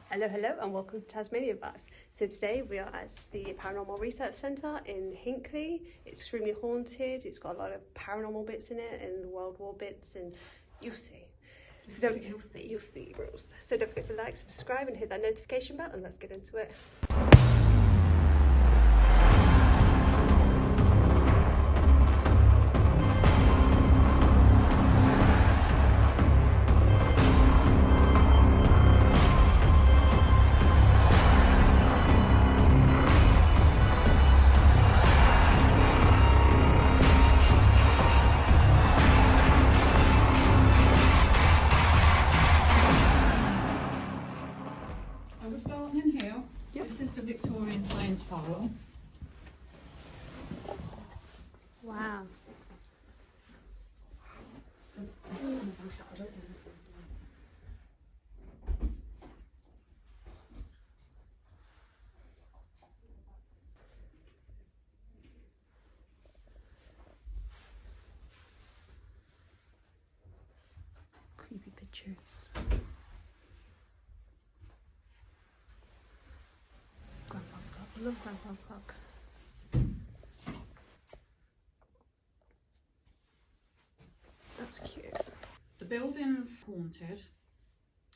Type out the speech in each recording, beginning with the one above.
Hello, hello, and welcome to Tasmania Vibes. So today we are at the Paranormal Research Centre in Hinkley. It's extremely haunted. It's got a lot of paranormal bits in it and World War bits, and you'll see. So you'll see, Bruce. So don't forget to like, subscribe, and hit that notification bell, and let's get into it. Victorian science pile. Wow. Creepy pictures. I love grandpa clock. That's cute. The building's haunted,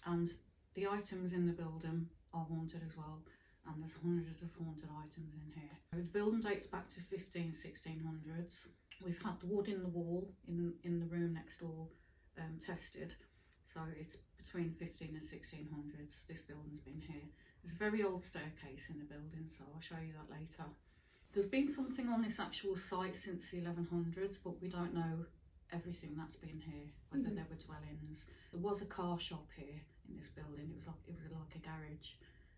and the items in the building are haunted as well, and there's hundreds of haunted items in here. The building dates back to 1600s. We've had the wood in the wall in the room next door tested, so it's between 15 and 1600s. This building's been here. There's a very old staircase in the building, so I'll show you that later. There's been something on this actual site since the 1100s, but we don't know everything that's been here, whether there were dwellings. There was a car shop here in this building. It was like a garage,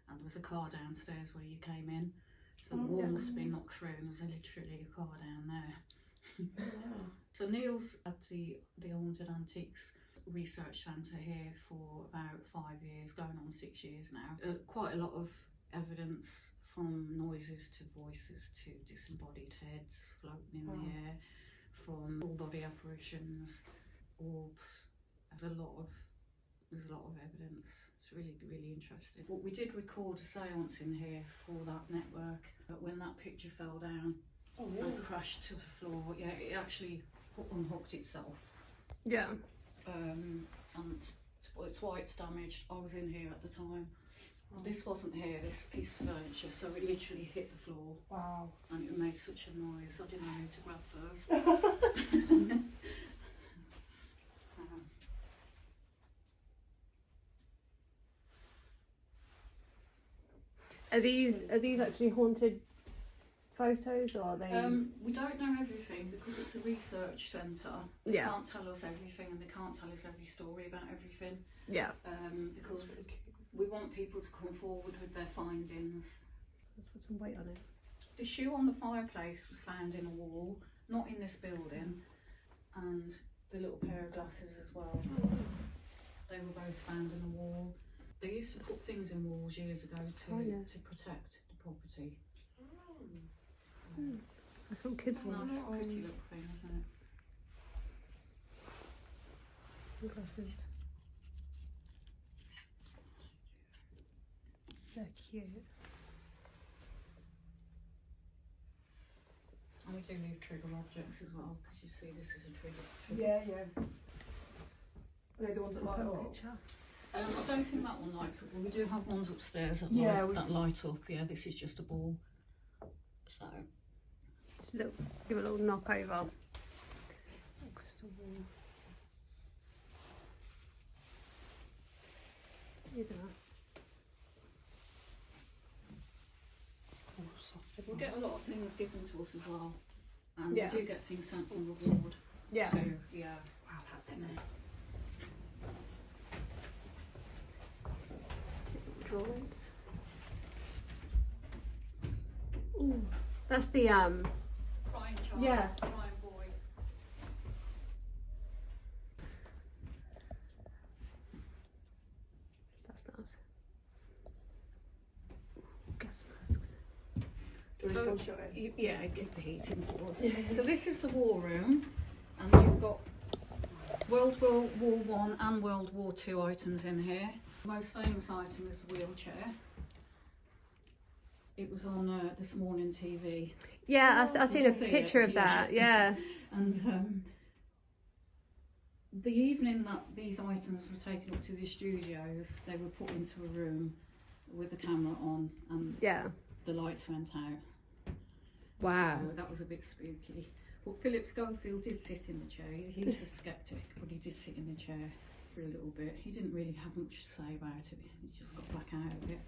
and there was a car downstairs where you came in. So the wall must have been knocked through, and there was literally a car down there. So Neil's at the Haunted Antiques Research Centre here for about 5 years, going on 6 years now. Quite a lot of evidence, from noises to voices to disembodied heads floating in the air, from full body apparitions, orbs. There's a lot of evidence. It's really interesting. But we did record a séance in here for that network, but when that picture fell down and crashed to the floor, it actually unhooked itself. Yeah. And it's why it's damaged. I was in here at the time. This wasn't here, this piece of furniture, so it literally hit the floor. Wow. And it made such a noise. I didn't know who to grab first. Are these actually haunted photos, or are they? We don't know everything because it's a research centre. They can't tell us everything, and they can't tell us every story about everything. Yeah. Because we want people to come forward with their findings. Let's put some weight on it. The shoe on the fireplace was found in a wall, not in this building, and the little pair of glasses as well. They were both found in a wall. They used to put things in walls years ago to protect the property. It's like a little kid's one. Nice, pretty little thing, isn't it? Glasses. They're cute. And we do leave trigger objects as well, because you see this is a trigger. Yeah. Are they the ones that light up? I don't think that one lights up, but we do have ones upstairs that, that light up. Yeah, this is just a ball. So give it a little knock over. Crystal ball. These are nice. Oh, soft. We get a lot of things given to us as well, and we do get things sent from the ward. Yeah. So yeah. Wow, that's in there. Drawings. Ooh, that's the Crying child. Yeah. Crying boy. That's nice. Gas masks. So, get the heat in for us. So this is the war room, and you've got World War I and World War II items in here. The most famous item is the wheelchair. It was on This Morning TV. Yeah, I've seen a see picture it? of that. Yeah. And the evening that these items were taken up to the studios, they were put into a room with the camera on, and Yeah. the lights went out. Wow. So that was a bit spooky. But Philip Schofield did sit in the chair. He was a sceptic, but he did sit in the chair for a little bit. He didn't really have much to say about it. He just got back out of it.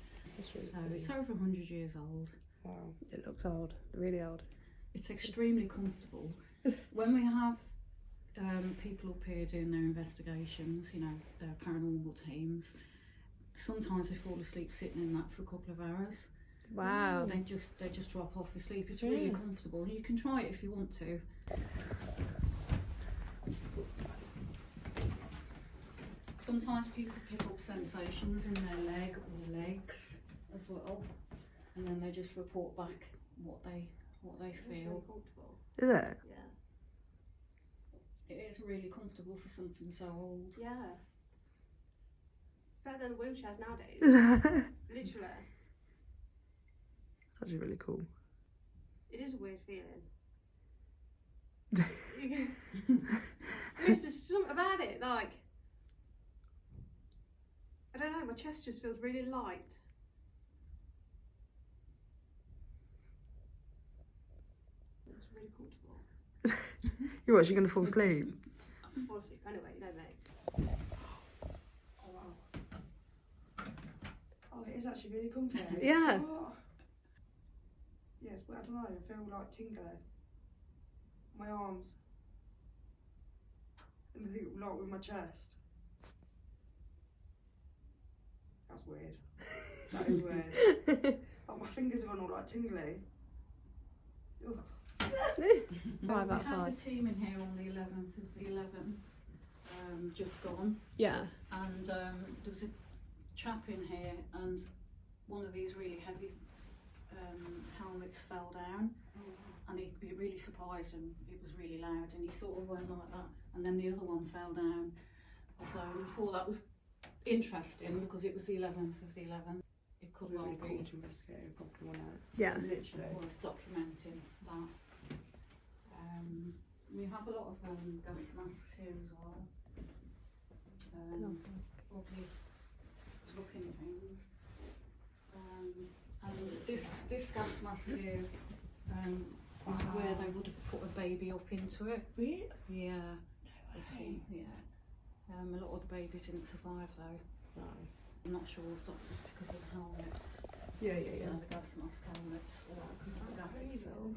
Really so it's over 100 years old. Wow. It looks old, really old. It's extremely comfortable. When we have people up here doing their investigations, you know, their paranormal teams, sometimes they fall asleep sitting in that for a couple of hours. Wow. They just drop off asleep. It's really comfortable. You can try it if you want to. Sometimes people pick up sensations in their leg or legs as well, and then they just report back what they feel. Is it? Yeah. It is really comfortable for something so old. Yeah. It's better than wheelchairs nowadays. Literally. It's actually really cool. It is a weird feeling. There's just something about it, like, I don't know, my chest just feels really light. It's really comfortable. You're actually going to fall asleep? I fall asleep anyway, you know, mate. Oh wow. Oh, it is actually really comfy. Yeah. Oh. Yes, but I don't know, I feel like tingling. My arms. And I think like with my chest. That's weird. That is weird. Like my fingers are gone all like tingly. Ugh. We had a team in here on the 11th of the 11th, just gone, Yeah. and there was a chap in here, and one of these really heavy helmets fell down, and it really surprised him. It was really loud, and he sort of went like that, and then the other one fell down. So we thought that was interesting because it was the 11th of the 11th. It could well Really cool be to investigate, probably want to Yeah. literally. worth documenting that. We have a lot of gas masks here as well. Lovely looking things. And this gas mask here is where they would have put a baby up into it. Really? Yeah. This one, yeah. A lot of the babies didn't survive though. No. I'm not sure if that was because of the helmets. Yeah, You know, the gas mask helmets or because of the gas itself.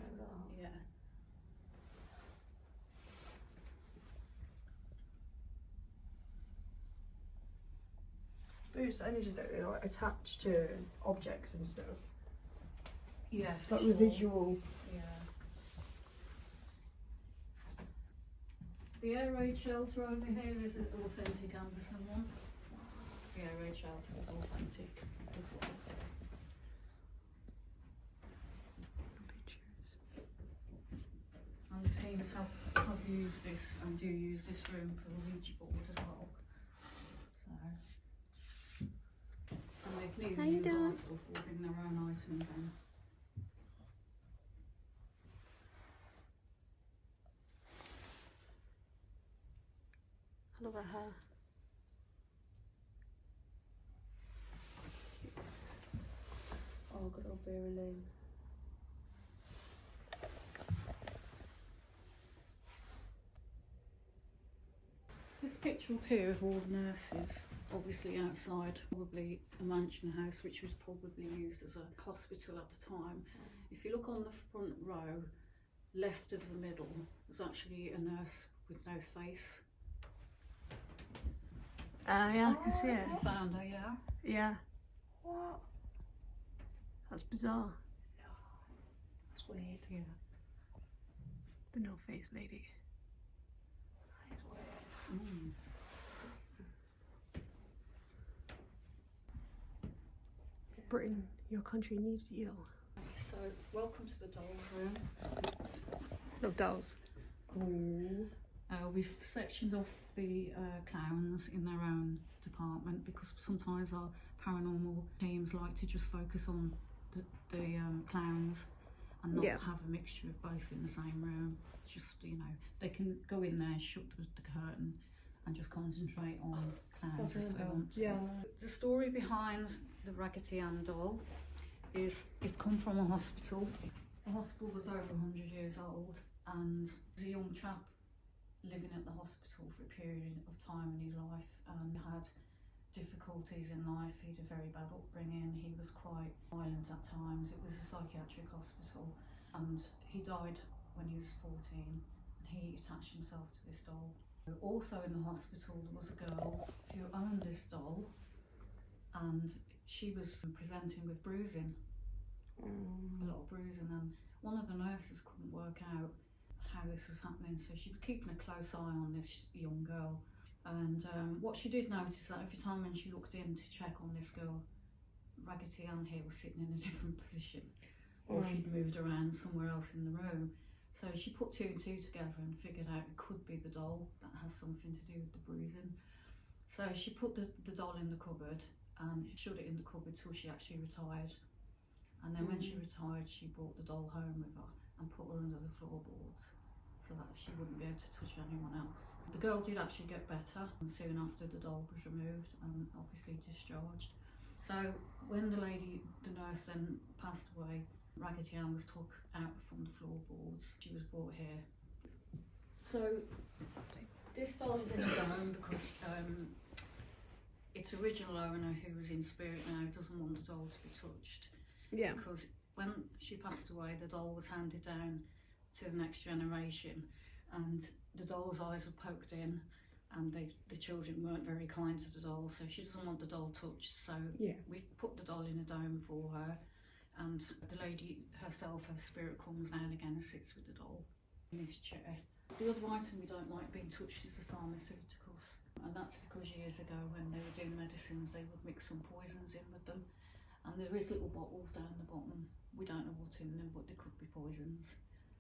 Yeah. Boost energies that they like attached to objects and stuff. Yeah, It's for like sure. residual. Yeah. The air raid shelter over here is an authentic Anderson one. The air raid shelter is authentic as well. And the teams have used this and do use this room for the Ouija board as well. So, and they can How either you use our doing? stuff or bring their own items in. I love her hair. Oh, good old Vera Lynn. This picture up here of all the nurses, obviously outside, probably a mansion house which was probably used as a hospital at the time. If you look on the front row, left of the middle, there's actually a nurse with no face. Yeah, I can see it. You found her, yeah? Yeah. What? That's bizarre. That's weird. Yeah. The no face lady. That is weird. Mm. Britain, your country needs you. So, welcome to the doll's room. Love dolls. Ooh. We've sectioned off the clowns in their own department because sometimes our paranormal teams like to just focus on the clowns and not have a mixture of both in the same room. Just, you know, they can go in there, shut the curtain and just concentrate on clowns if they want to. Yeah. The story behind the Raggedy Ann doll is it's come from a hospital. The hospital was over 100 years old, and there was a young chap living at the hospital for a period of time in his life and had difficulties in life. He had a very bad upbringing, he was quite violent at times. It was a psychiatric hospital, and he died when he was 14, and he attached himself to this doll. Also in the hospital there was a girl who owned this doll, and she was presenting with bruising, a lot of bruising, and one of the nurses couldn't work out how this was happening, so she was keeping a close eye on this young girl. And what she did notice that every time when she looked in to check on this girl, Raggedy Ann here was sitting in a different position, or she'd moved around somewhere else in the room. So she put two and two together and figured out it could be the doll that has something to do with the bruising. So she put the doll in the cupboard and shut it in the cupboard till she actually retired. And then when she retired, she brought the doll home with her and put her under the floorboards so that she wouldn't be able to touch anyone else. The girl did actually get better soon after the doll was removed and obviously discharged. So when the nurse then passed away, Raggedy Ann was took out from the floorboards. She was brought here. So this doll is in the dome because its original owner, who is in spirit now, doesn't want the doll to be touched. Yeah. Because when she passed away, the doll was handed down to the next generation, and the doll's eyes were poked in, and the children weren't very kind to the doll, so she doesn't want the doll touched. So we've put the doll in a dome for her, and the lady herself, her spirit, comes down again and sits with the doll in this chair. The other item we don't like being touched is the pharmaceuticals, and that's because years ago when they were doing medicines they would mix some poisons in with them, and there is little bottles down the bottom. We don't know what's in them, but they could be poisons,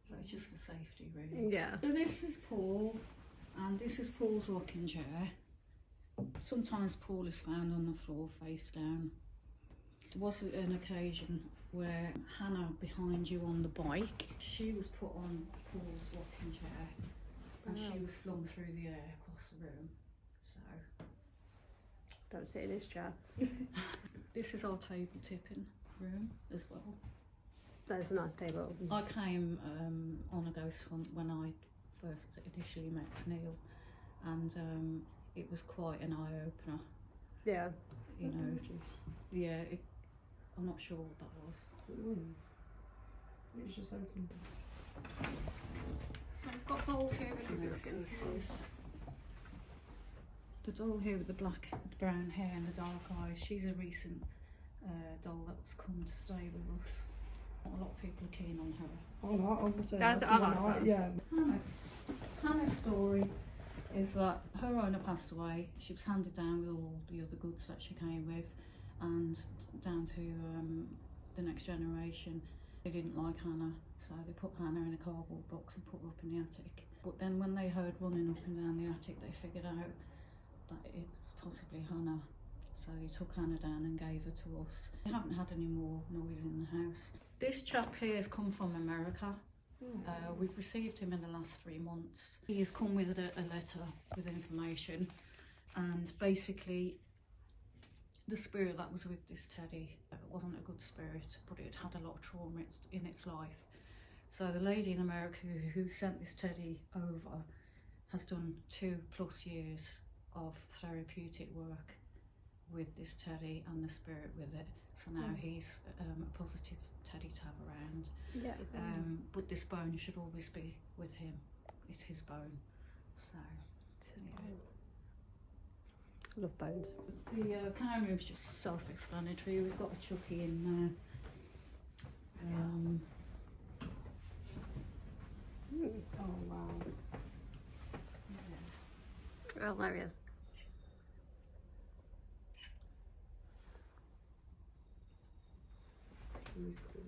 so it's just for safety really. Yeah. So this is Paul, and this is Paul's rocking chair. Sometimes Paul is found on the floor face down. There was an occasion where Hannah, behind you on the bike, she was put on Paul's rocking chair and she was flung through the air across the room. So Don't sit in his chair. this is our table tipping room as well. That's a nice table. I came on a ghost hunt when I first initially met Neil, and it was quite an eye-opener. Yeah. You know, yeah, I'm not sure what that was. It's just open. So I've got dolls here with no faces. The doll here with the black, brown hair and the dark eyes, she's a recent doll that's come to stay with us. Not a lot of people are keen on her. I would say That's the I one like that. yeah. Hannah's story is that her owner passed away. She was handed down with all the other goods that she came with, and down to the next generation. They didn't like Hannah, so they put Hannah in a cardboard box and put her up in the attic. But then when they heard running up and down the attic, they figured out that it was possibly Hannah. So they took Hannah down and gave her to us. We haven't had any more noise in the house. This chap here has come from America. We've received him in the last 3 months. He has come with a letter with information, and basically the spirit that was with this teddy wasn't a good spirit, but it had a lot of trauma in its life. So the lady in America who sent this teddy over has done 2+ years of therapeutic work with this teddy and the spirit with it. So now he's a positive teddy to have around. Yeah. But this bone should always be with him. It's his bone. So yeah. I love bones. The clown room's just self-explanatory. We've got a Chucky in there. Oh wow. Oh, there he is. He's cool.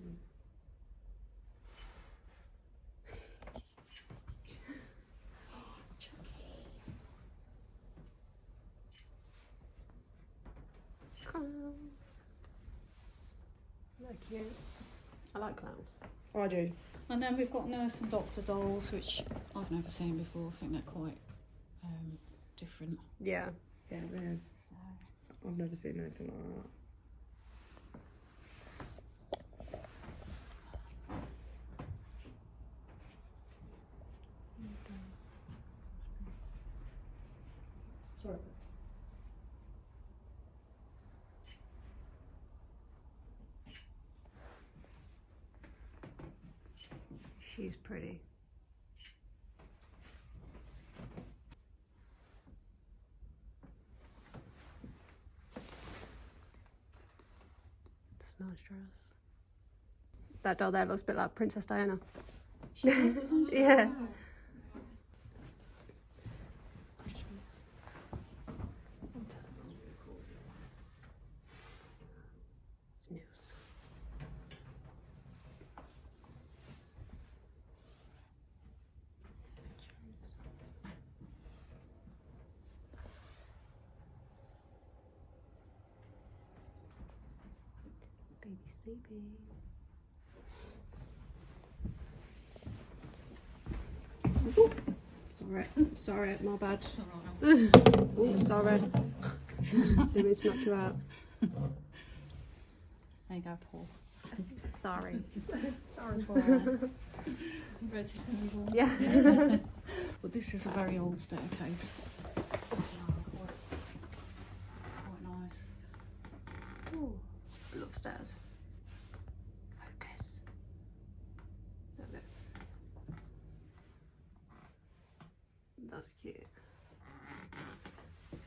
They're cute. I like clowns. I do. And then we've got nurse and doctor dolls, which I've never seen before. I think they're quite different. Yeah. Yeah, yeah. I've never seen anything like that. Sorry. She's pretty. It's a nice dress. That doll there looks a bit like Princess Diana. She does, doesn't she? Yeah. It's news. Baby sleeping. Sorry, my bad. It's alright. Oh, sorry. Didn't mean to knock you out. There you go, Paul. Sorry. Sorry for You ready to move on? Yeah. But this is a very old staircase. Quite nice. Ooh. Look upstairs. Focus. Look. That's cute.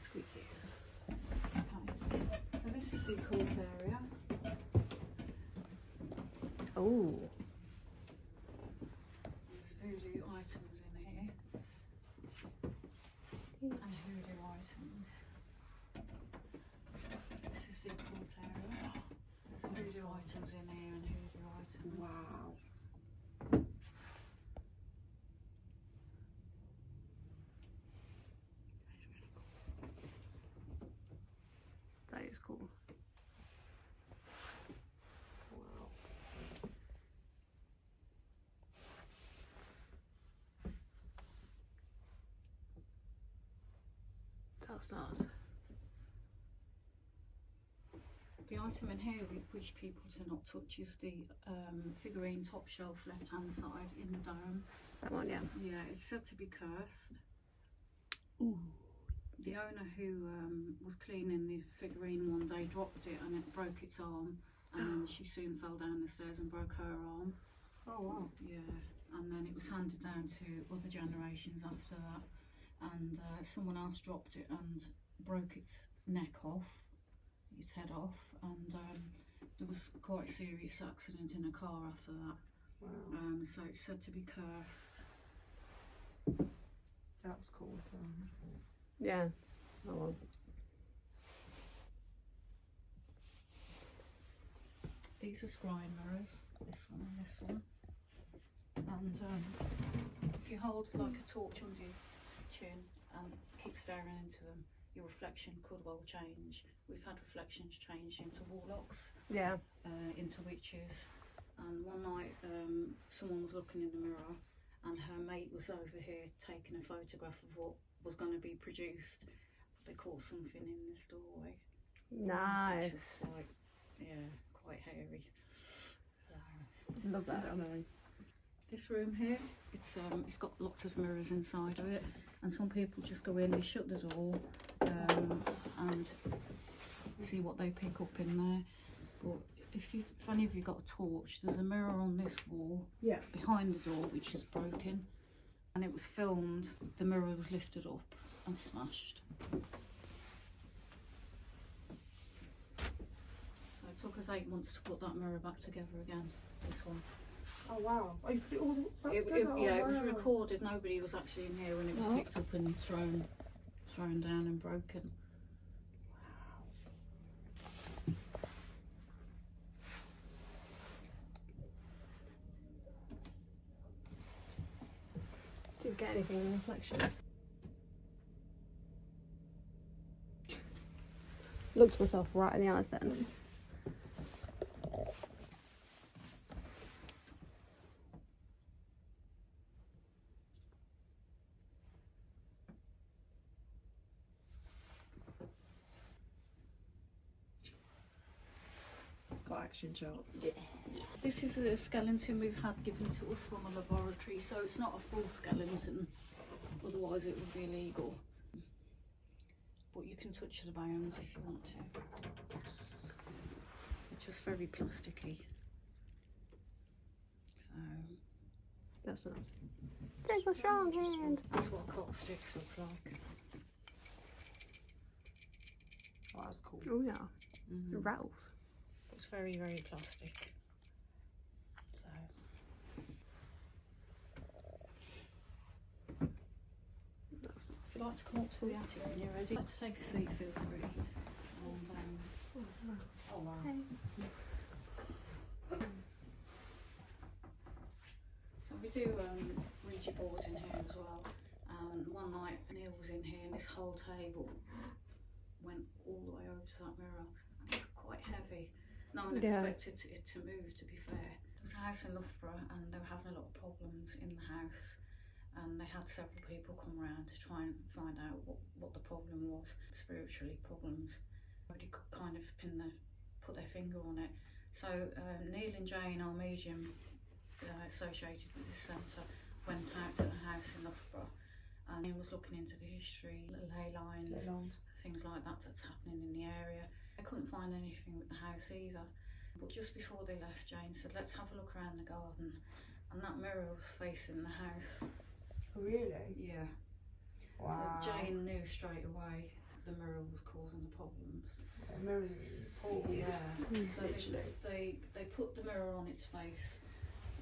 Squeaky. Okay. So this is the court area. Oh. There's voodoo items in here. And hoodoo items. This is the court area. There's voodoo items in here and hoodoo items. Wow. That is cool. Wow. That's nice. The item in here which people tend not touch is the figurine top shelf left hand side in the dome. That one, yeah. Yeah, it's said to be cursed. Ooh. The owner who was cleaning the figurine one day dropped it and it broke its arm, and she soon fell down the stairs and broke her arm. Oh wow. Yeah, and then it was handed down to other generations after that, and someone else dropped it and broke its neck off, its head off, and there was quite a serious accident in a car after that. Wow. So it's said to be cursed. That was cool. Yeah. Oh well. These are scrying mirrors, this one and this one. And if you hold like a torch under your chin and keep staring into them, your reflection could well change. We've had reflections change into warlocks, Yeah. into witches. And one night someone was looking in the mirror and her mate was over here taking a photograph of what was going to be produced. They caught something in this doorway. Nice. Which was like, yeah, quite hairy. Love that. I know. This room here, it's got lots of mirrors inside of it, and some people just go in, they shut the door, and see what they pick up in there. But if any of you got a torch, there's a mirror on this wall, Yeah. behind the door, which is broken, and it was filmed. The mirror was lifted up and smashed. So it took us 8 months to put that mirror back together again. This one. Oh wow. Oh, you put it all back It, together? yeah, Oh, it was wow. recorded. Nobody was actually in here when it was Oh. picked up and thrown down and broken. Didn't get anything in reflections. Looked myself right in the eyes then. reaction shot. This is a skeleton we've had given to us from a laboratory, so it's not a full skeleton, otherwise it would be illegal. But you can touch the bones if you want to. It's just very plasticky. So That's nice. Take a strong hand. that's what cock sticks looks like. Oh, that's cool. Oh yeah. Mm. It rattles. It's very, very plastic. So if you'd like to come up to the attic when you're ready, let's take a seat, feel free. And, oh wow. Hey. So we do Ouija boards in here as well. And one night Neil was in here and this whole table went all the way over to that mirror. And it's quite heavy. No one expected it to move, to be fair. It was a house in Loughborough and they were having a lot of problems in the house. And they had several people come around to try and find out what the problem was, spiritually problems. Nobody could kind of put their finger on it. So Neil and Jane, our medium associated with this centre, went out to the house in Loughborough and he was looking into the history, ley lines, things like that that's happening in the area. I couldn't find anything with the house either. But just before they left, Jane said, let's have a look around the garden. And that mirror was facing the house. Really? Yeah. Wow. So Jane knew straight away the mirror was causing the problems. The mirrors are important. Yeah. So Literally. they put the mirror on its face.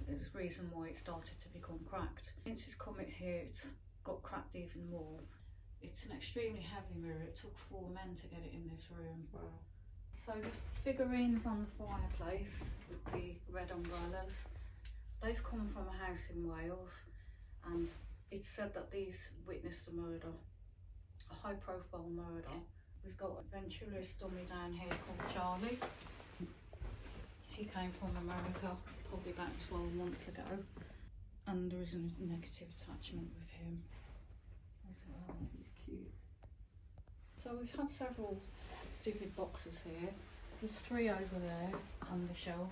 There's a reason why it started to become cracked. Since it's come here, it's got cracked even more. It's an extremely heavy mirror. It took 4 men to get it in this room. Wow. So the figurines on the fireplace with the red umbrellas, they've come from a house in Wales, and it's said that these witnessed a murder, a high profile murder. We've got a ventriloquist dummy down here called Charlie. He came from America probably about 12 months ago, and there is a negative attachment with him as well. He's cute. So we've had several vivid boxes here. There's 3 over there on the shelf,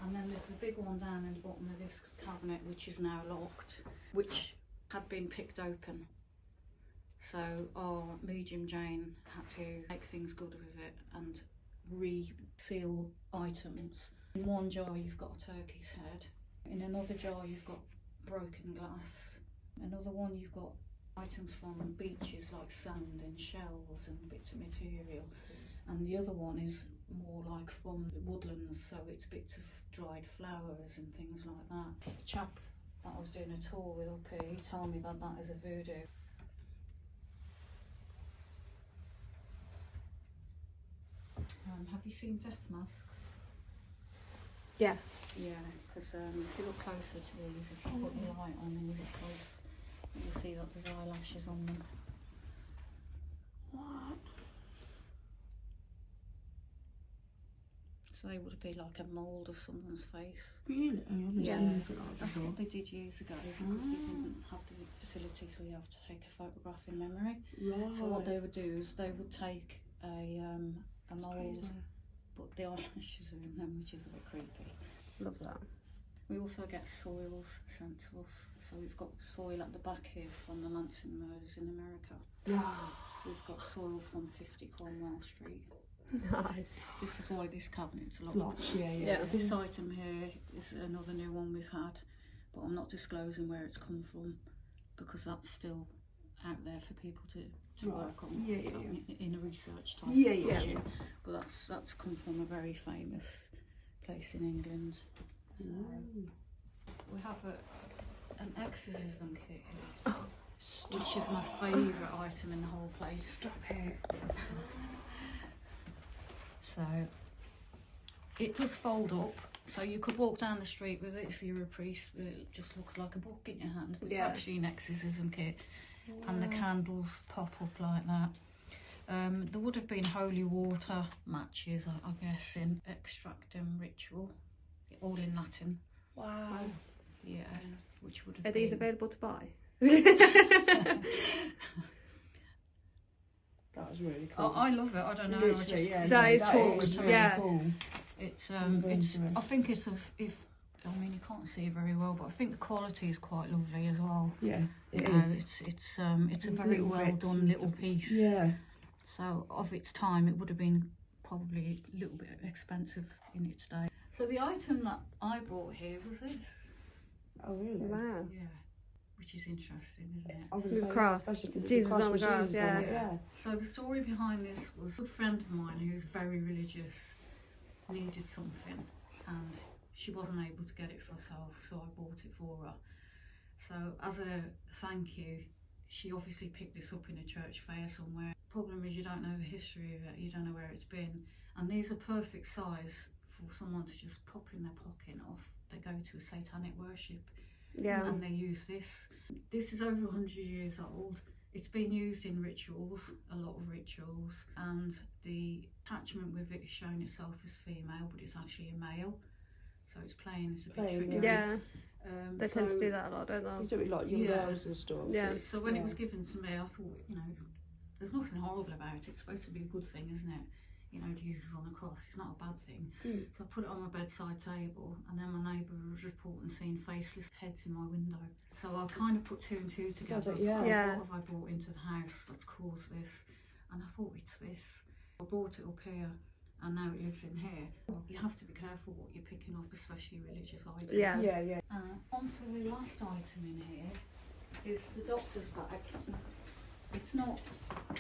and then there's a big one down in the bottom of this cabinet which is now locked, which had been picked open. So our medium Jane had to make things good with it and re-seal items. In one jar you've got a turkey's head, in another jar you've got broken glass, another one you've got items from beaches like sand and shells and bits of material, and the other one is more like from the woodlands, so it's bits of dried flowers and things like that. The chap that I was doing a tour with up here, he told me that that is a voodoo. Have you seen death masks? Yeah. Yeah, because if you look closer to these, if you put your light on and you look close, you'll see that there's eyelashes on them. What? So they would be like a mould of someone's face. Really? I haven't Yeah, seen anything like that's before. what they did years ago because they didn't have the facilities where you have to take a photograph in memory. Right. So what they would do is they would take a mould, Crazy. but the eyelashes are in them, which is a bit creepy. Love that. We also get soils sent to us. So we've got soil at the back here from the Manson murders in America. We've got soil from 50 Cromwell Street. Nice. This is why this cabinet's locked. Lots, yeah. Yeah. This item here is another new one we've had, but I'm not disclosing where it's come from because that's still out there for people to Right. work on in a research type fashion. But that's come from a very famous place in England. So we have an exorcism kit here, which is my favourite item in the whole place. Stop it. So it does fold up, so you could walk down the street with it if you're a priest, but it just looks like a book in your hand. But it's actually an exorcism kit, and the candles pop up like that. There would have been holy water matches, I guess, in extractum ritual, all in Latin. Wow. Yeah, which would have Are been... these available to buy? That was really cool. I love it. I don't know. Literally, I just yeah, that is cool. really Yeah. cool. It's I think it's of if I mean you can't see it very well, but I think the quality is quite lovely as well. Yeah, You it know, is. it's a very Little well bits done and little stuff. piece. Yeah. So of its time, it would have been probably a little bit expensive in its day. So the item that I brought here was this. Oh really? Wow. Yeah, which is interesting, isn't it? I was With saying, cross. especially 'cause it's Jesus a cross on the with cross, Jesus on it, yeah. yeah. So the story behind this was a good friend of mine who's very religious needed something and she wasn't able to get it for herself, so I bought it for her. So as a thank you, she obviously picked this up in a church fair somewhere. Problem is you don't know the history of it, you don't know where it's been, and these are perfect size for someone to just pop in their pocket off. They go to a satanic worship Yeah. and they use this. This is over 100 years old. It's been used in rituals, a lot of rituals, and the attachment with it is showing itself as female, but it's actually a male. So it's playing as a bit Playing, tricky. Yeah. They tend to so- do that a lot, don't You they? do it like young Yeah. girls and stuff. Yeah. So when it was given to me, I thought, you know, there's nothing horrible about it. It's supposed to be a good thing, isn't it? You know, Jesus on the cross, it's not a bad thing. Mm. So I put it on my bedside table, and then my neighbour was reporting seeing faceless heads in my window. So I kind of put two and two together. Yeah. Yeah. What have I brought into the house that's caused this? And I thought, it's this. I brought it up here, and now it lives in here. You have to be careful what you're picking up, especially religious items. Yeah. Yeah, yeah. Onto the last item in here is the doctor's bag. It's not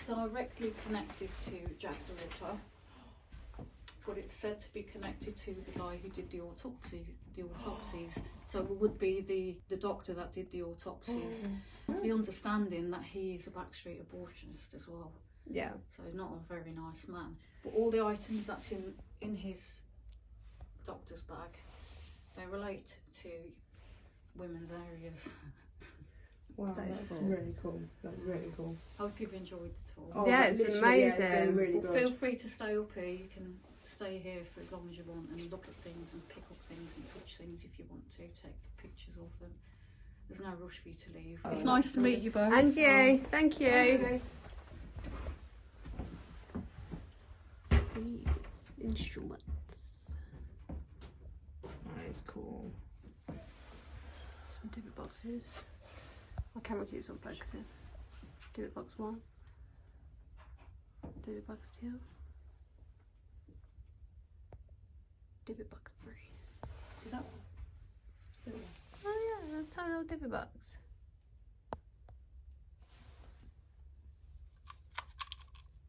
directly connected to Jack the Ripper, but it's said to be connected to the guy who did the autopsies. So it would be the doctor that did the autopsies. The understanding that he's a backstreet abortionist as well. Yeah. So he's not a very nice man. But all the items that's in his doctor's bag, they relate to women's areas. Wow, That is that's cool. really cool. That's really cool. Hope you've enjoyed the tour. Oh, Yeah, that it's been literally, yeah, it's amazing. been really Well, good. feel free to stay up here. You can stay here for as long as you want and look at things and pick up things and touch things if you want to, take pictures of them. There's no rush for you to leave. Oh, It's nice to meet you both. And you. Thank you. Okay. These instruments. That is cool. Some divot boxes. My camera keeps on focusing. Divot box 1. Divot box 2. Divot box 3. Is that one? Oh yeah, a tiny little divot box.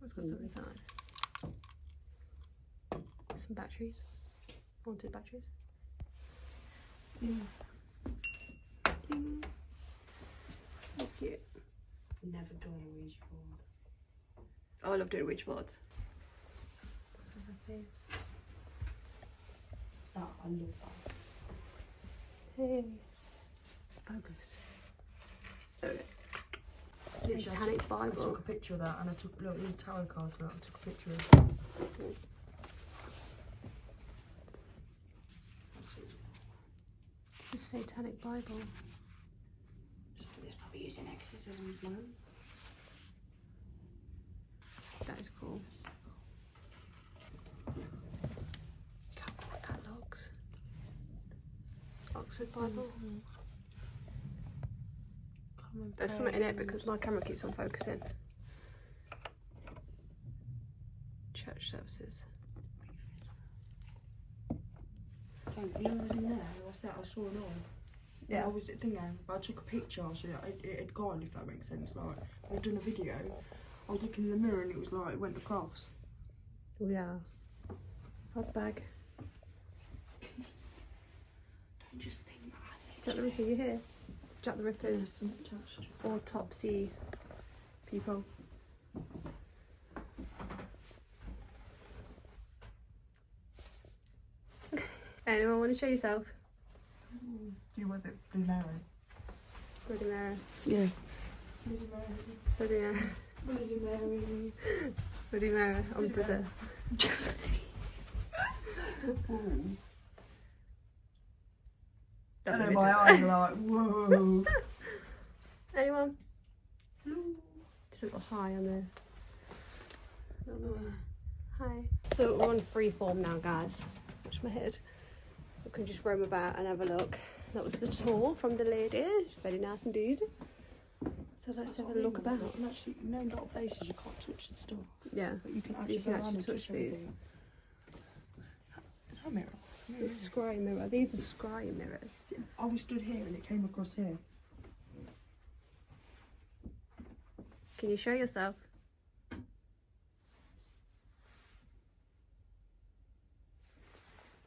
What's got something inside? Some batteries. Haunted batteries. Ding. That's cute. Never done a Ouija board. Oh, I love doing Ouija boards. Face. That, I love that. Hey. Focus. Okay. Literally, Satanic I Bible. took a picture of that and I took, look, these tarot cards for that. I took a picture of The Satanic Bible. It's probably used in exorcisms, man. That is cool. Catalogs. Oxford Bible. There's something in it because my camera keeps on focusing. Church services. You know what was in there? I saw it all. Yeah. I was thinking, I took a picture, so it had gone, if that makes sense. Like, I'd done a video, I was looking in the mirror and it was like, it went across. Oh yeah. Hot bag. Don't just think that. Jack the Ripper, you here? Jack the Ripper's Something touched. autopsy people. Anyone want to show yourself? Who was it? Blue Mary. Bloody Mary. Yeah. Bloody Mary. Bloody Mary. Bloody Mary. On dessert. I know my eyes are like, whoa. Anyone? Just a little hi on there. Hi. So we're on free form now, guys. scratch my head. We can just roam about and have a look. That was the tour from the lady. Very nice indeed. So let's have a look about. And actually, you know, in a lot of places you can't touch the stuff. Yeah. But you can actually, touch these. everything. Is that a mirror? It's a scrying mirror. These are scrying mirrors. I was stood here and it came across here. Can you show yourself?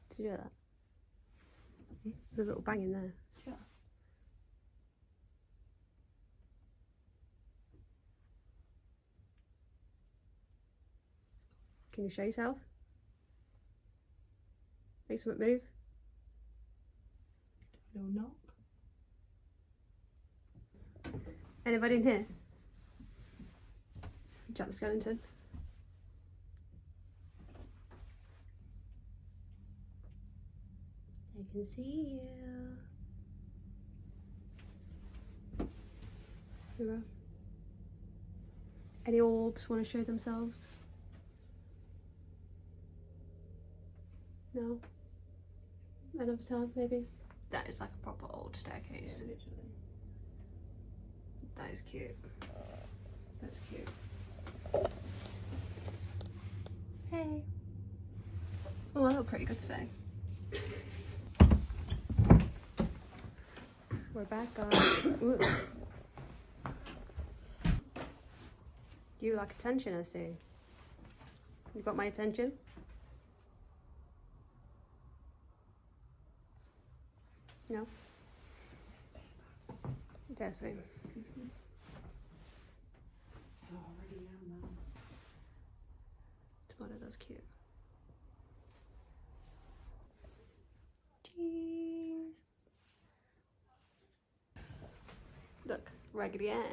Did you do that? There's a little bang in there. Yeah. Can you show yourself? Make something move. A little knock. Anybody in here? Jack the Skellington. I can see you. Mirror. Any orbs want to show themselves? No? Another time, maybe? That is like a proper old staircase. Yeah, literally. That is cute. That's cute. Hey. Oh, I look pretty good today. We're back, guys. Ooh. You like attention, I see. You got my attention? No? Yeah, same. Tomato, that's cute. Cheese. Look, Raggedy Ann.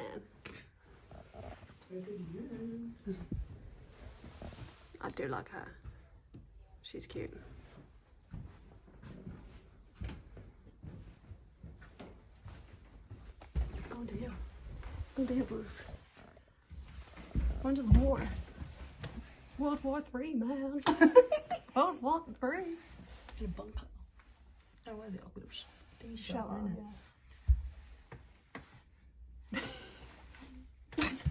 I do like her. She's cute. Let's go to here. Let's go to here, Bruce. Go into the war. World War III, man. World War III. A bunker. Oh, where's it? I've got a Shower, yeah.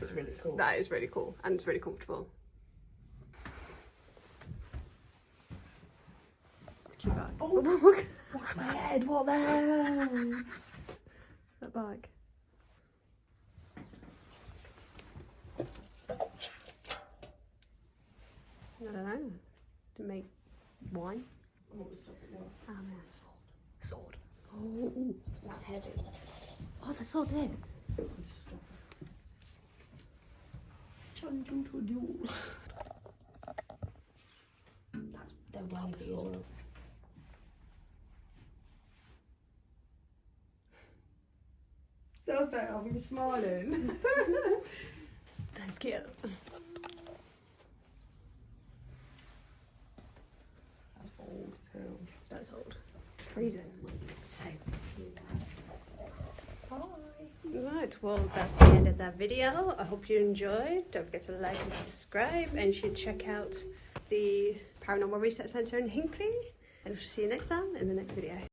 It's really cool. That is really cool and it's really comfortable. It's a cute bag. Oh. Look. Watch my head, what the hell? That bag. I don't know. To make wine. What was stopping what? Oh man. Sword. Oh, that's heavy. Oh, the sword there. Stop. Challenge you to a duel. That's their wannabe as well. That's better, I'll be smiling. That's cute. That's old too. That's old. It's freezing. So. Bye. Right, well that's the end of that video. I hope you enjoyed. Don't forget to like and subscribe, and you should check out the Paranormal Research Centre in Hinkley. And we'll see you next time in the next video.